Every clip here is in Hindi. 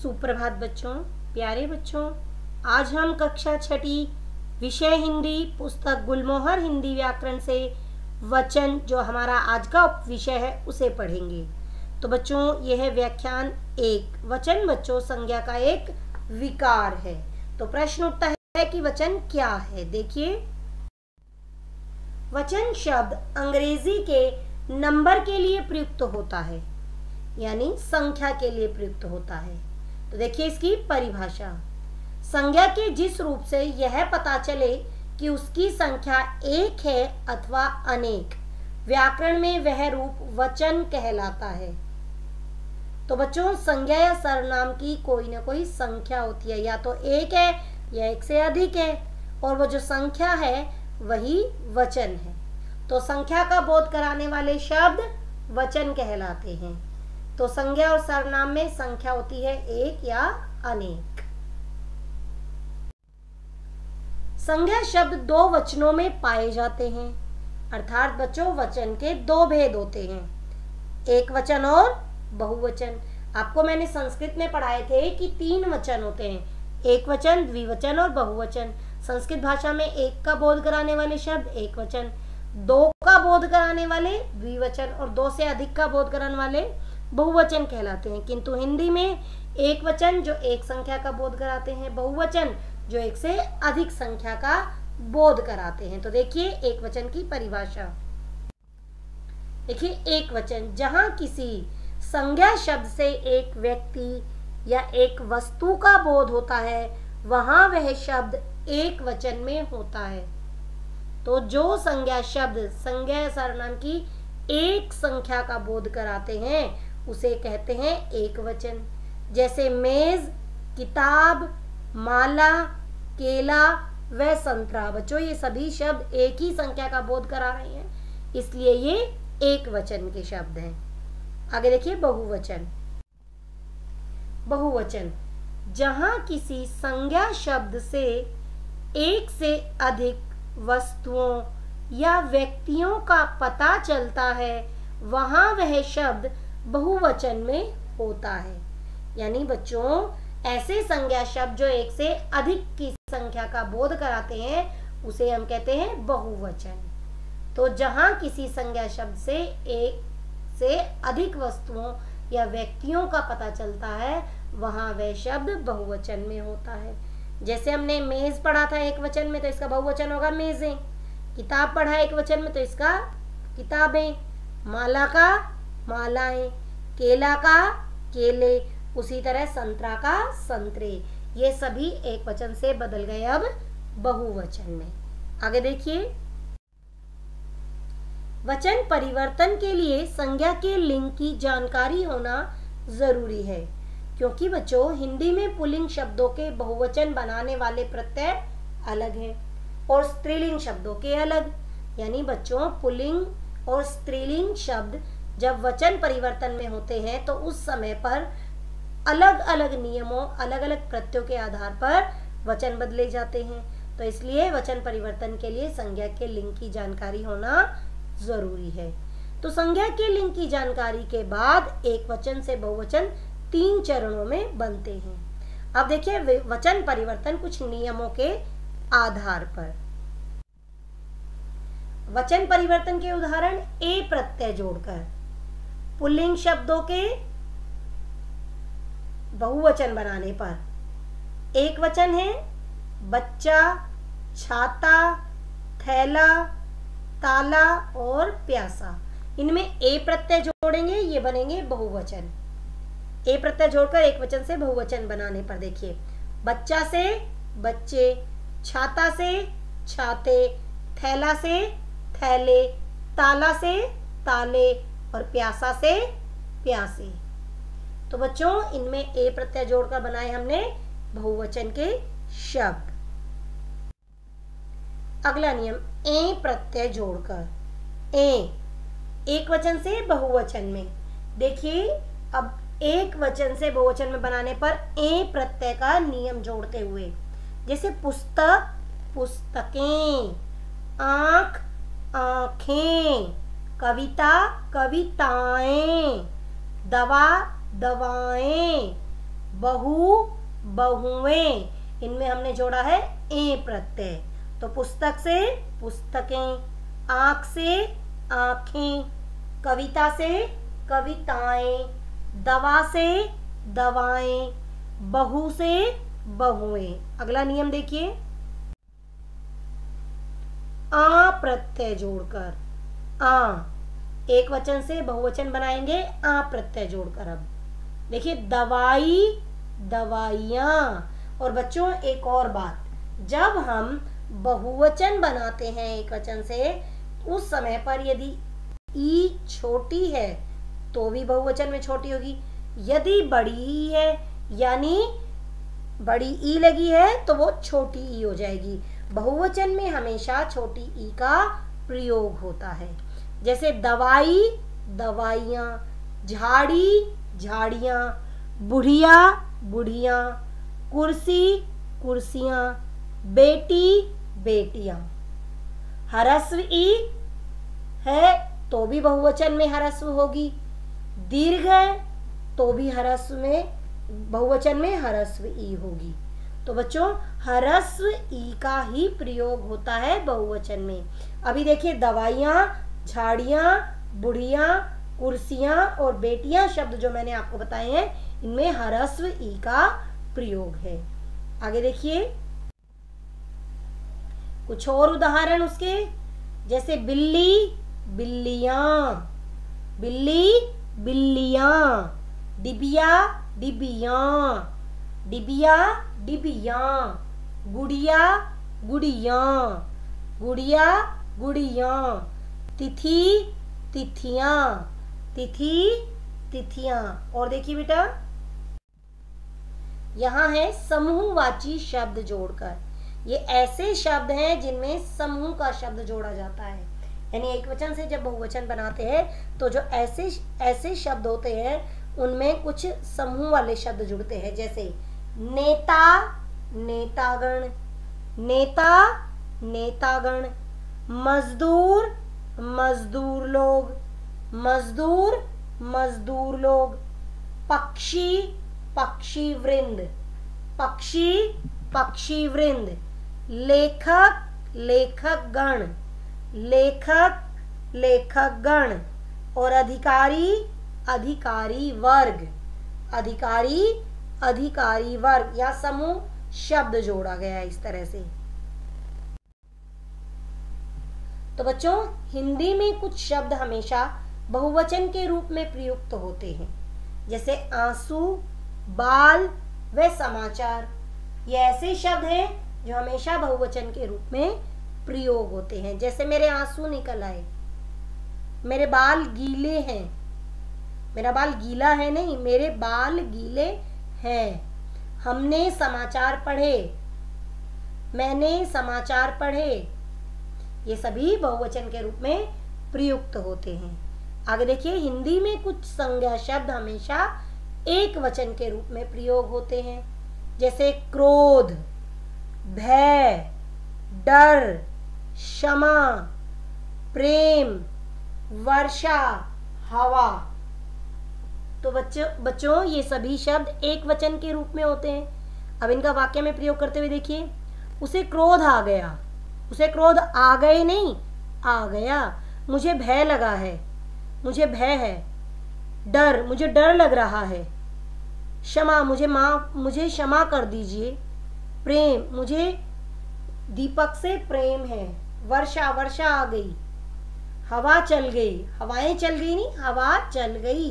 सुप्रभात बच्चों, प्यारे बच्चों। आज हम कक्षा छठी विषय हिंदी पुस्तक गुलमोहर हिंदी व्याकरण से वचन, जो हमारा आज का विषय है, उसे पढ़ेंगे। तो बच्चों, यह है व्याख्यान 1। वचन बच्चों संज्ञा का एक विकार है। तो प्रश्न उठता है कि वचन क्या है। देखिए, वचन शब्द अंग्रेजी के नंबर के लिए प्रयुक्त होता है, यानी संख्या के लिए प्रयुक्त होता है। तो देखिए इसकी परिभाषा। संज्ञा के जिस रूप से यह पता चले कि उसकी संख्या एक है अथवा अनेक, व्याकरण में वह रूप वचन कहलाता है। तो बच्चों, संज्ञा या सर्वनाम की कोई ना कोई संख्या होती है, या तो एक है या एक से अधिक है, और वो जो संख्या है वही वचन है। तो संख्या का बोध कराने वाले शब्द वचन कहलाते हैं। तो संज्ञा और सर्वनाम में संख्या होती है एक या अनेक। संज्ञा शब्द दो वचनों में पाए जाते हैं, अर्थात बच्चों वचन के दो भेद होते हैं, एक वचन और बहुवचन। आपको मैंने संस्कृत में पढ़ाए थे कि 3 वचन होते हैं, एक वचन, द्विवचन और बहुवचन। संस्कृत भाषा में एक का बोध कराने वाले शब्द एक वचन, 2 का बोध कराने वाले द्विवचन और 2 से अधिक का बोध कराने वाले बहुवचन कहलाते हैं। किंतु हिंदी में एक वचन जो एक संख्या का बोध कराते हैं, बहुवचन जो एक से अधिक संख्या का बोध कराते हैं। तो देखिए एक वचन की परिभाषा। देखिए, एक वचन जहां किसी संज्ञा शब्द से एक व्यक्ति या एक वस्तु का बोध होता है, वहां वह शब्द एक वचन में होता है। तो जो संज्ञा शब्द संज्ञा सर्वनाम की एक संख्या का बोध कराते हैं उसे कहते हैं एक वचन। जैसे मेज, किताब, माला, केला व संतरा। बच्चों, ये सभी शब्द एक ही संख्या का बोध करा रहे हैं, इसलिए ये एक वचन के शब्द हैं। आगे देखिए बहुवचन। बहुवचन जहां किसी संज्ञा शब्द से एक से अधिक वस्तुओं या व्यक्तियों का पता चलता है, वहां वह शब्द बहुवचन में होता है। यानी बच्चों, ऐसे संज्ञा शब्द जो एक से अधिक की संख्या का बोध कराते हैं उसे हम कहते हैं बहुवचन। तो जहां किसी संज्ञा शब्द से एक से अधिक वस्तुओं या व्यक्तियों का पता चलता है, वहां वह शब्द बहुवचन में होता है। जैसे हमने मेज पढ़ा था एक वचन में, तो इसका बहुवचन होगा मेजें। किताब पढ़ा एक वचन में, तो इसका किताबें। माला का मालाएं, केला का केले, उसी तरह संतरा का संतरे। ये सभी एक वचन से बदल गए अब बहुवचन में। आगे देखिए, वचन परिवर्तन के लिए संज्ञा के लिंग की जानकारी होना जरूरी है, क्योंकि बच्चों हिंदी में पुल्लिंग शब्दों के बहुवचन बनाने वाले प्रत्यय अलग हैं और स्त्रीलिंग शब्दों के अलग। यानी बच्चों, पुल्लिंग और स्त्रीलिंग शब्द जब वचन परिवर्तन में होते हैं तो उस समय पर अलग अलग नियमों, अलग अलग प्रत्ययों के आधार पर वचन बदले जाते हैं। तो इसलिए वचन परिवर्तन के लिए संज्ञा के लिंग की जानकारी होना जरूरी है। तो संज्ञा के लिंग की जानकारी के बाद एक वचन से बहुवचन 3 चरणों में बनते हैं। अब देखिए वचन परिवर्तन कुछ नियमों के आधार पर। वचन परिवर्तन के उदाहरण, ए प्रत्यय जोड़कर पुल्लिंग शब्दों के बहुवचन बनाने पर। एक वचन है बच्चा, छाता, थैला, ताला और प्यासा। इनमें ए प्रत्यय जोड़ेंगे, ये बनेंगे बहुवचन। ए प्रत्यय जोड़कर एक वचन से बहुवचन बनाने पर देखिए, बच्चा से बच्चे, छाता से छाते, थैला से थैले, ताला से ताले और प्यासा से प्यासे। तो बच्चों, इनमें ए प्रत्यय जोड़कर बनाए हमने बहुवचन के शब्द। अगला नियम, ए प्रत्यय जोड़कर। ए एक वचन से बहुवचन में। देखिए, अब एक वचन से बहुवचन में बनाने पर ए प्रत्यय का नियम जोड़ते हुए, जैसे पुस्तक पुस्तकें, आंख आंखें, कविता कविताएं, दवा दवाएं, बहु, बहुएं, इनमें हमने जोड़ा है ए प्रत्यय। तो पुस्तक से पुस्तकें, आंख से आंखें, कविता से कविताएं, दवा से दवाएं, बहू से बहुएं। अगला नियम देखिए, आ प्रत्यय जोड़कर, आ, एक वचन से बहुवचन बनाएंगे आ प्रत्यय जोड़कर। अब देखिए, दवाई, दवाइयाँ। और बच्चों एक और बात, जब हम बहुवचन बनाते हैं एक वचन से, उस समय पर यदि ई छोटी है तो भी बहुवचन में छोटी होगी, यदि बड़ी ई है यानी बड़ी ई लगी है तो वो छोटी ई हो जाएगी। बहुवचन में हमेशा छोटी ई का प्रयोग होता है। जैसे दवाई, दवाइयाँ, झाड़ी, झाड़ियाँ, बुढ़िया, बुढ़ियाँ, कुर्सी, कुर्सियाँ, बेटी, बेटियाँ। ह्रस्व ई है तो भी बहुवचन में ह्रस्व होगी, दीर्घ है तो भी ह्रस्व में, बहुवचन में ह्रस्व ई होगी। तो बच्चों ह्रस्व ई का ही प्रयोग होता है बहुवचन में। अभी देखिए, दवाइयाँ, झाड़ियाँ, बुढ़ियाँ, कुर्सियाँ और बेटियाँ शब्द जो मैंने आपको बताए हैं, इनमें ह्रस्व ई का प्रयोग है। आगे देखिए कुछ और उदाहरण उसके, जैसे बिल्ली, बिल्लियाँ, बिल्ली, बिल्लियाँ, डिबिया, डिबियाँ, डिबिया, डिबियाँ, गुड़िया, गुड़ियाँ, गुड़िया, गुड़ियाँ, तिथि, तिथियाँ, तिथि, तिथियाँ। और देखिए बेटा, यहाँ है समूहवाची शब्द जोड़कर। ये ऐसे शब्द हैं जिनमें समूह का शब्द जोड़ा जाता है, यानी एक वचन से जब बहुवचन बनाते हैं तो जो ऐसे शब्द होते हैं उनमें कुछ समूह वाले शब्द जुड़ते हैं। जैसे नेता, नेतागण, नेता, नेतागण, मजदूर, मजदूर लोग, मजदूर, मजदूर लोग, पक्षी, पक्षी वृंद, पक्षी, पक्षी वृंद, लेखक, लेखक गण, लेखक, लेखक गण, और अधिकारी, अधिकारी वर्ग, अधिकारी, अधिकारी वर्ग। या समूह शब्द जोड़ा गया है इस तरह से। तो बच्चों हिंदी में कुछ शब्द हमेशा बहुवचन के रूप में प्रयुक्त होते हैं, जैसे आंसू, बाल व समाचार। ये ऐसे शब्द हैं जो हमेशा बहुवचन के रूप में प्रयोग होते हैं। जैसे मेरे आंसू निकल आए, मेरे बाल गीले हैं, मेरा बाल गीला है नहीं, मेरे बाल गीले हैं। हमने समाचार पढ़े, मैंने समाचार पढ़े, ये सभी बहुवचन के रूप में प्रयुक्त होते हैं। आगे देखिए, हिंदी में कुछ संज्ञा शब्द हमेशा एक वचन के रूप में प्रयोग होते हैं, जैसे क्रोध, भय, डर, क्षमा, प्रेम, वर्षा, हवा। तो बच्चों ये सभी शब्द एक वचन के रूप में होते हैं। अब इनका वाक्य में प्रयोग करते हुए देखिए, उसे क्रोध आ गया, उसे क्रोध आ गए नहीं, आ गया। मुझे भय लगा है, मुझे भय है। डर, मुझे डर लग रहा है। क्षमा, मुझे क्षमा कर दीजिए। प्रेम, मुझे दीपक से प्रेम है। वर्षा, वर्षा आ गई। हवा चल गई, हवाएं चल गई नहीं, हवा चल गई।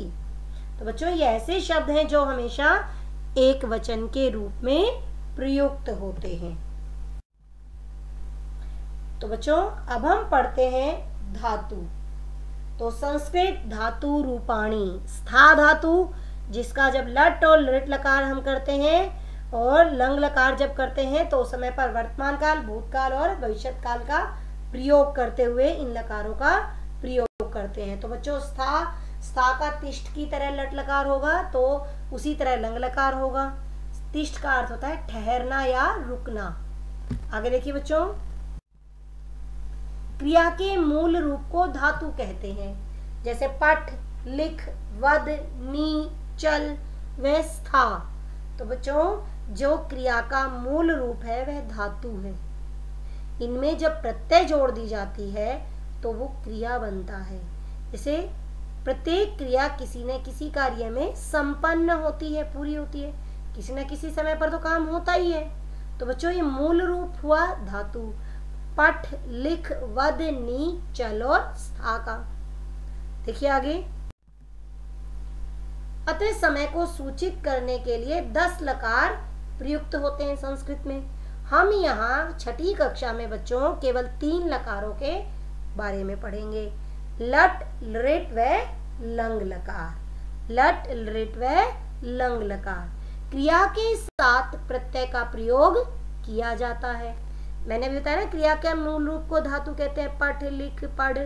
तो बच्चों ये ऐसे शब्द हैं जो हमेशा एक वचन के रूप में प्रयुक्त होते हैं। तो बच्चों अब हम पढ़ते हैं धातु। तो संस्कृत धातु रूपाणी, स्था धातु जिसका जब लट और लृट लकार हम करते हैं और लंग लकार जब करते हैं तो उस समय पर वर्तमान काल, भूतकाल और भविष्यत काल का प्रयोग करते हुए इन लकारों का प्रयोग करते हैं। तो बच्चों स्था का तिष्ठ की तरह लट लकार होगा तो उसी तरह लंग लकार होगा। तिष्ठ का अर्थ होता है ठहरना या रुकना। आगे देखिए बच्चों, क्रिया के मूल रूप को धातु कहते हैं, जैसे पठ, लिख, वद, नी, चल व स्था। तो बच्चों जो क्रिया का मूल रूप है वह धातु है। इनमें जब प्रत्यय जोड़ दी जाती है तो वो क्रिया बनता है। इसे प्रत्येक क्रिया किसी न किसी कार्य में संपन्न होती है, पूरी होती है। किसी न किसी समय पर तो काम होता ही है। तो बच्चों ये मूल रूप हुआ धातु। पठ, लिख, वद, नी, चल और स्था का। देखिए आगे, अतः समय को सूचित करने के लिए 10 लकार प्रयुक्त होते हैं संस्कृत में। हम यहाँ छठी कक्षा में बच्चों केवल 3 लकारों के बारे में पढ़ेंगे। लट, लृट व लंग लकार। लट, लृट व लंग लकार। क्रिया के साथ प्रत्यय का प्रयोग किया जाता है। मैंने भी बताया ना, क्रिया के मूल रूप को धातु कहते हैं। पठ, लिख, पढ़,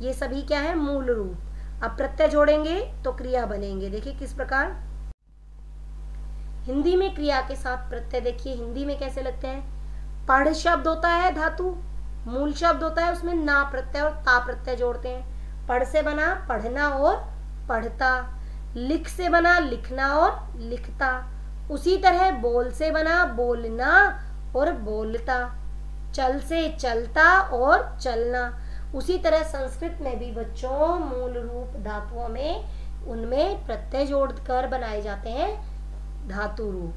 ये सभी क्या है? मूल रूप। अब प्रत्यय जोड़ेंगे तो क्रिया बनेंगे। देखिए किस प्रकार। हिंदी में क्रिया के साथ प्रत्यय देखिए हिंदी में कैसे लगते हैं। पढ़ शब्द होता है धातु, मूल शब्द होता है, उसमें ना प्रत्यय और ता प्रत्यय जोड़ते हैं। पढ़ से बना पढ़ना और पढ़ता। लिख से बना लिखना और लिखता। उसी तरह बोल से बना बोलना और बोलता। चल से चलता और चलना। उसी तरह संस्कृत में भी बच्चों मूल रूप धातुओं में उनमें प्रत्यय जोड़कर बनाए जाते हैं धातु रूप।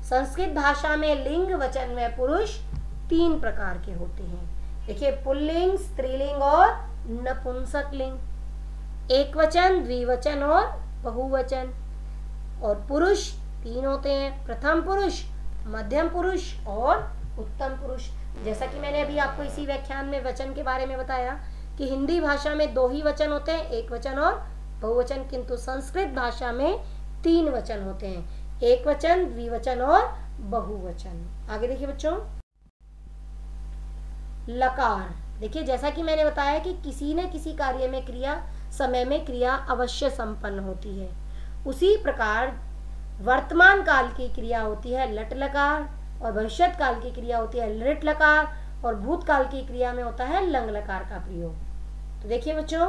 संस्कृत भाषा में लिंग, वचन व पुरुष 3 प्रकार के होते हैं। देखिए पुल्लिंग, स्त्रीलिंग और नपुंसक लिंग। एक वचन, द्विवचन और बहुवचन। और पुरुष 3 होते हैं, प्रथम पुरुष, मध्यम पुरुष और उत्तम पुरुष। जैसा कि मैंने अभी आपको इसी व्याख्यान में वचन के बारे में बताया कि हिंदी भाषा में 2 ही वचन होते हैं, एक वचन और बहुवचन, किंतु संस्कृत भाषा में 3 वचन होते हैं, एक वचन, द्विवचन और बहुवचन। आगे देखिए बच्चों, लकार। देखिए जैसा कि मैंने बताया कि किसी न किसी कार्य में क्रिया, समय में क्रिया अवश्य संपन्न होती है। उसी प्रकार वर्तमान काल की क्रिया होती है लट लकार, और भविष्यत काल की क्रिया होती है लृट लकार, और भूतकाल की क्रिया में होता है लंग लकार का प्रयोग। तो देखिए बच्चों,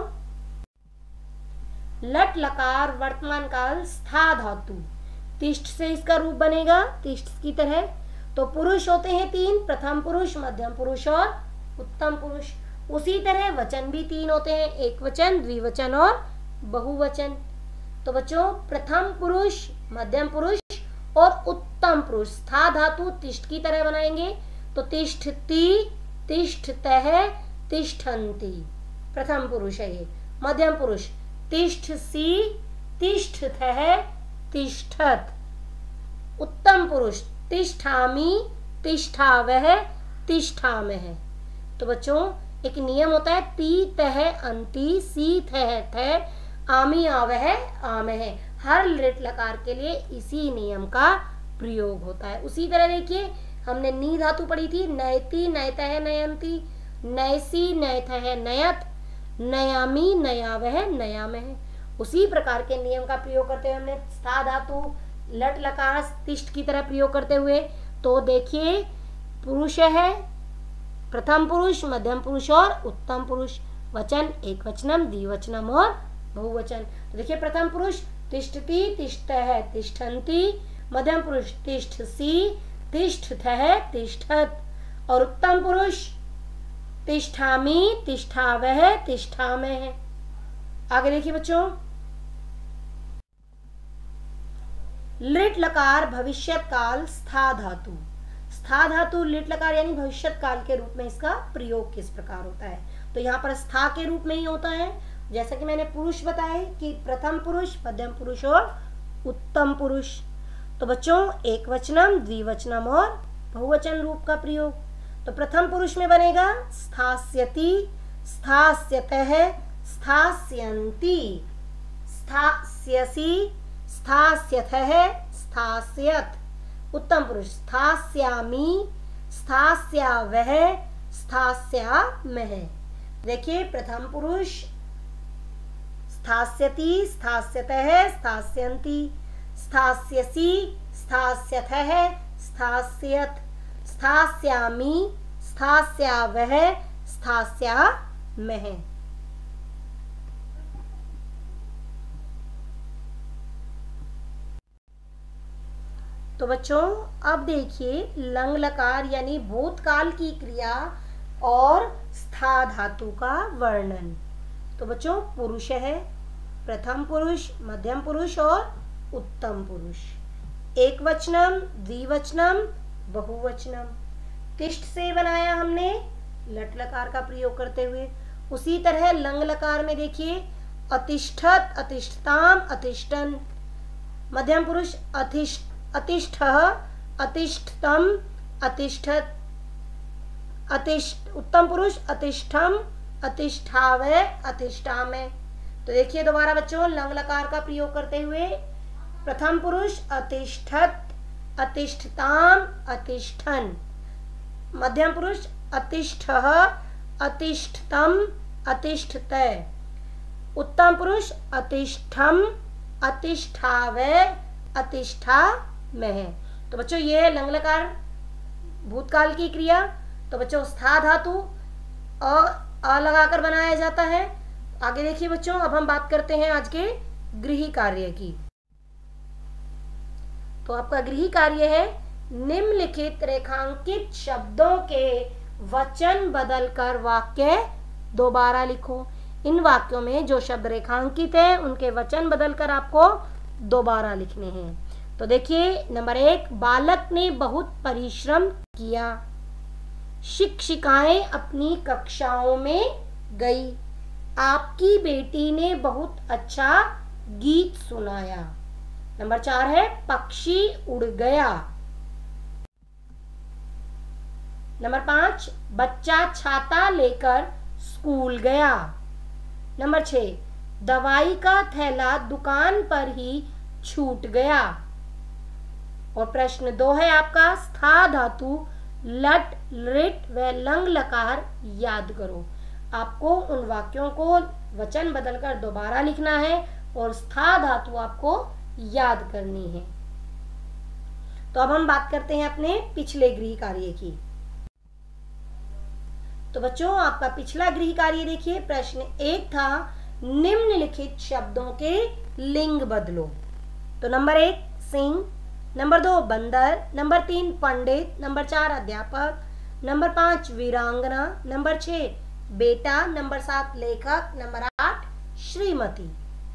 लट लकार वर्तमान काल स्था धातु, तिष्ठ से इसका रूप बनेगा तिष्ठ की तरह। तो पुरुष होते हैं 3, प्रथम पुरुष, मध्यम पुरुष और उत्तम पुरुष। उसी तरह वचन भी 3 होते हैं, एक वचन, द्विवचन और बहुवचन। तो बच्चों प्रथम पुरुष, मध्यम पुरुष और उत्तम पुरुष स्था धातु तिष्ठ की तरह बनाएंगे। तो तिष्ठति, तिष्ठतः, तिष्ठन्ति प्रथम पुरुष है ये। मध्यम पुरुष तिष्ठसि, तिष्ठतः, तिष्ठत। उत्तम पुरुष तिष्ठामि, तिष्ठावः, तिष्ठामः। तो बच्चों एक नियम होता है ती तह अंति, सी थह थ, आमी आवह आमह। हर लृट लकार के लिए इसी नियम का प्रयोग होता है। उसी तरह देखिए हमने नी धातु पढ़ी थी, नयति, नयतः, नयंती, नयसी, नयथः, नयत, नयामी, नयावह, नयामह। उसी प्रकार के नियम का प्रयोग करते हुए हमने स्था धातु लट लकार तिष्ठ की तरह प्रयोग करते हुए, तो देखिए पुरुष है प्रथम पुरुष, मध्यम पुरुष और उत्तम पुरुष। वचन एक वचनम, द्विवचनम और बहुवचन। तो देखिए प्रथम पुरुष तिष्ठति, तिष्ठः, तिष्ठन्ति। मध्यम पुरुष तिष्ठसि, तिष्ठतः, तिष्ठत। और उत्तम पुरुष तिष्ठामि, तिष्ठावः, तिष्ठामः। आगे देखिए बच्चों, लिट लकार भविष्यत काल स्था धातु। स्था धातु लिट लकार यानी भविष्यत काल के रूप में इसका प्रयोग किस प्रकार होता है। तो यहाँ पर स्था के रूप में ही होता है। जैसा कि मैंने पुरुष बताए कि प्रथम पुरुष, मध्यम पुरुष और उत्तम पुरुष। तो बच्चों एक वचनम, द्विवचनम और बहुवचन रूप का प्रयोग। तो प्रथम पुरुष में बनेगा स्थास्यति, स्थास्यतः, स्थास्यन्ति, स्थास्यसि, स्थास्यथः, स्थास्यत। उत्तम पुरुष स्थास्यामि, स्थास्यावः, स्थास्यामः। देखिए प्रथम पुरुष स्थास्यति, स्थास्यतः, स्थास्यन्ति, स्थास्यसि, स्थास्यथः, स्थास्यत, स्थास्यामि, स्थास्यावः, स्थास्यामः। तो बच्चों अब देखिए लंग लकार यानी भूतकाल की क्रिया और स्था धातु का वर्णन। तो बच्चों पुरुष है, प्रथम पुरुष, मध्यम पुरुष और उत्तम पुरुष। एक वचनम, द्विवचनम, बहुवचनम। तिष्ठ से बनाया हमने लट लकार का प्रयोग करते हुए। उसी तरह लंग लकार में देखिए अतिष्ठत, अतिष्ठताम, अतिष्ठन। मध्यम पुरुष अतिष्ठः, अतिष्ठतम, अतिष्ठत। उत्तम पुरुष अतिष्ठम, अतिष्ठावै, अतिष्ठामय। तो देखिए दोबारा बच्चों लंग लकार का प्रयोग करते हुए प्रथम पुरुष अतिष्ठत, अतिष्ठताम, अतिष्ठन। मध्यम पुरुष अतिष्ठः, अतिष्ठतम, अतिष्ठतै। उत्तम पुरुष अतिष्ठम, अतिष्ठावै, अतिष्ठामय। तो बच्चों ये लंग लकार भूतकाल की क्रिया। तो बच्चों स्था धातु अ लगाकर बनाया जाता है। आगे देखिए बच्चों अब हम बात करते हैं आज के गृही कार्य की। तो आपका गृही कार्य है निम्नलिखित रेखांकित शब्दों के वचन बदलकर वाक्य दोबारा लिखो। इन वाक्यों में जो शब्द रेखांकित है उनके वचन बदलकर आपको दोबारा लिखने हैं। तो देखिए नंबर 1, बालक ने बहुत परिश्रम किया। शिक्षिकाएं अपनी कक्षाओं में गई। आपकी बेटी ने बहुत अच्छा गीत सुनाया। नंबर 4 है पक्षी उड़ गया। नंबर 5, बच्चा छाता लेकर स्कूल गया। नंबर 6, दवाई का थैला दुकान पर ही छूट गया। और प्रश्न 2 है आपका स्था धातु लट, लिट व लंग लकार याद करो। आपको उन वाक्यों को वचन बदलकर दोबारा लिखना है और स्था धातु आपको याद करनी है। तो अब हम बात करते हैं अपने पिछले गृह कार्य की। तो बच्चों आपका पिछला गृह कार्य देखिए प्रश्न 1 था निम्नलिखित शब्दों के लिंग बदलो। तो नंबर 1 सिंह, नंबर 2 बंदर, नंबर 3 पंडित, नंबर 4 अध्यापक, नंबर 5 वीरांगना, नंबर 6 बेटा, नंबर 7 लेखक, नंबर 8 श्रीमती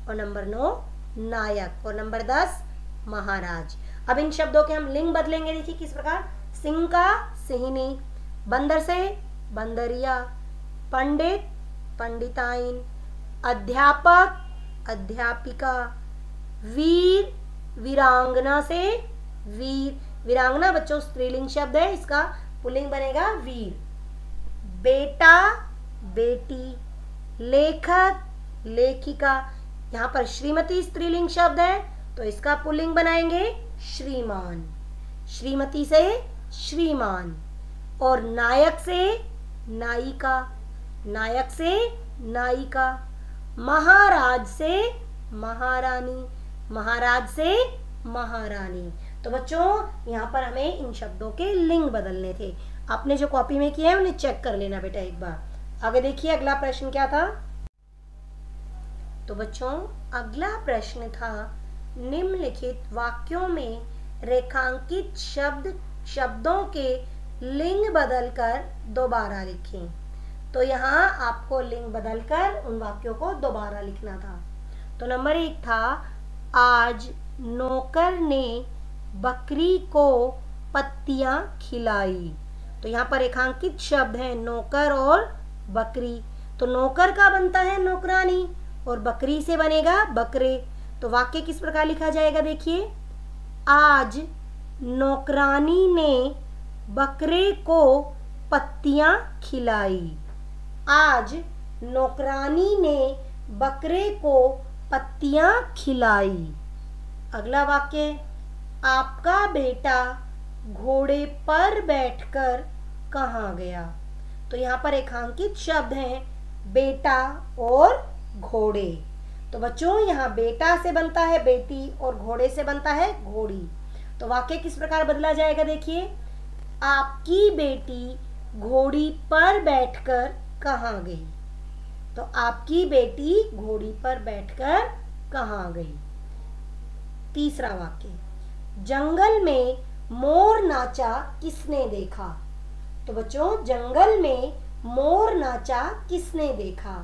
और नंबर 9 नायक और नंबर 10 महाराज। अब इन शब्दों के हम लिंग बदलेंगे। देखिए किस प्रकार, सिंह का सिंहनी, बंदर से बंदरिया, पंडित पंडिताइन, अध्यापक अध्यापिका, वीर वीरांगना से वीर। वीरांगना बच्चों स्त्रीलिंग शब्द है, इसका पुल्लिंग बनेगा वीर। बेटा बेटी, लेखक लेखिका। यहाँ पर श्रीमती स्त्रीलिंग शब्द है तो इसका पुल्लिंग बनाएंगे श्रीमान। श्रीमती से श्रीमान और नायक से नायिका, नायक से नायिका। महाराज से महारानी, महाराज से महारानी। तो बच्चों यहाँ पर हमें इन शब्दों के लिंग बदलने थे। आपने जो कॉपी में किया है उन्हें चेक कर लेना बेटा एक बार। आगे देखिए अगला प्रश्न क्या था। तो बच्चों अगला प्रश्न था निम्नलिखित वाक्यों में रेखांकित शब्दों के लिंग बदलकर दोबारा लिखें। तो यहाँ आपको लिंग बदलकर उन वाक्यों को दोबारा लिखना था। तो नंबर 1 था आज नौकर ने बकरी को पत्तियां खिलाई। तो यहाँ पर रेखांकित शब्द है नौकर और बकरी। तो नौकर का बनता है नौकरानी और बकरी से बनेगा बकरे। तो वाक्य किस प्रकार लिखा जाएगा देखिए, आज नौकरानी ने बकरे को पत्तियां खिलाई। आज नौकरानी ने बकरे को पत्तियां खिलाई। अगला वाक्य, आपका बेटा घोड़े पर बैठकर कहाँ गया। तो यहाँ पर रेखांकित शब्द हैं बेटा और घोड़े। तो बच्चों यहाँ बेटा से बनता है बेटी और घोड़े से बनता है घोड़ी। तो वाक्य किस प्रकार बदला जाएगा देखिए, आपकी बेटी घोड़ी पर बैठकर कहाँ गई। तो आपकी बेटी घोड़ी पर बैठकर कहाँ गई। तीसरा वाक्य, जंगल में मोर नाचा किसने देखा। तो बच्चों जंगल में मोर नाचा किसने देखा।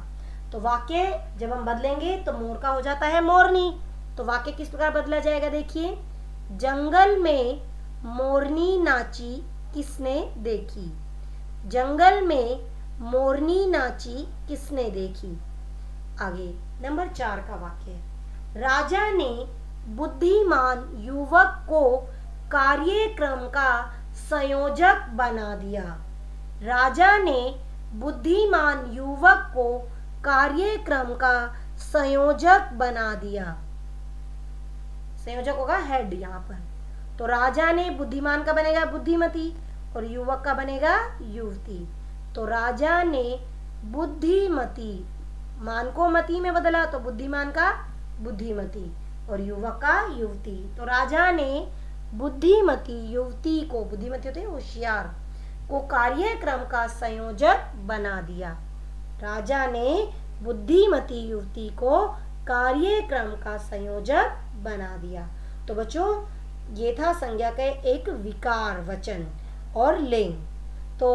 तो वाक्य जब हम बदलेंगे तो मोर का हो जाता है मोरनी। तो वाक्य किस प्रकार बदला जाएगा, देखिए, जंगल में मोरनी नाची किसने देखी। जंगल में मोरनी नाची किसने देखी। आगे नंबर 4 का वाक्य, राजा ने बुद्धिमान युवक को कार्यक्रम का संयोजक बना दिया। राजा ने बुद्धिमान युवक को कार्यक्रम का संयोजक बना दिया। संयोजक होगा हेड यहाँ पर। तो राजा ने बुद्धिमान का बनेगा बुद्धिमती और युवक का बनेगा युवती। तो राजा ने बुद्धिमती, मान को मती में बदला तो बुद्धिमान का बुद्धिमती और युवक का युवती। तो राजा ने बुद्धिमती युवती को, बुद्धिमती होते हैं होशियार, को कार्यक्रम का संयोजक बना दिया। राजा ने बुद्धिमती युवती को कार्यक्रम का संयोजक बना दिया। तो बच्चों ये था संज्ञा का एक विकार वचन और लिंग। तो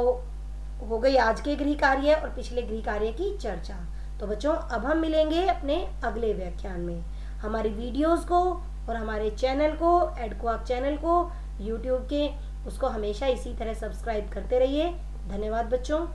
हो गई आज के गृह कार्य और पिछले गृह कार्य की चर्चा। तो बच्चों अब हम मिलेंगे अपने अगले व्याख्यान में। हमारी वीडियोस को और हमारे चैनल को, एडक्वाक चैनल को यूट्यूब के, उसको हमेशा इसी तरह सब्सक्राइब करते रहिए। धन्यवाद बच्चों।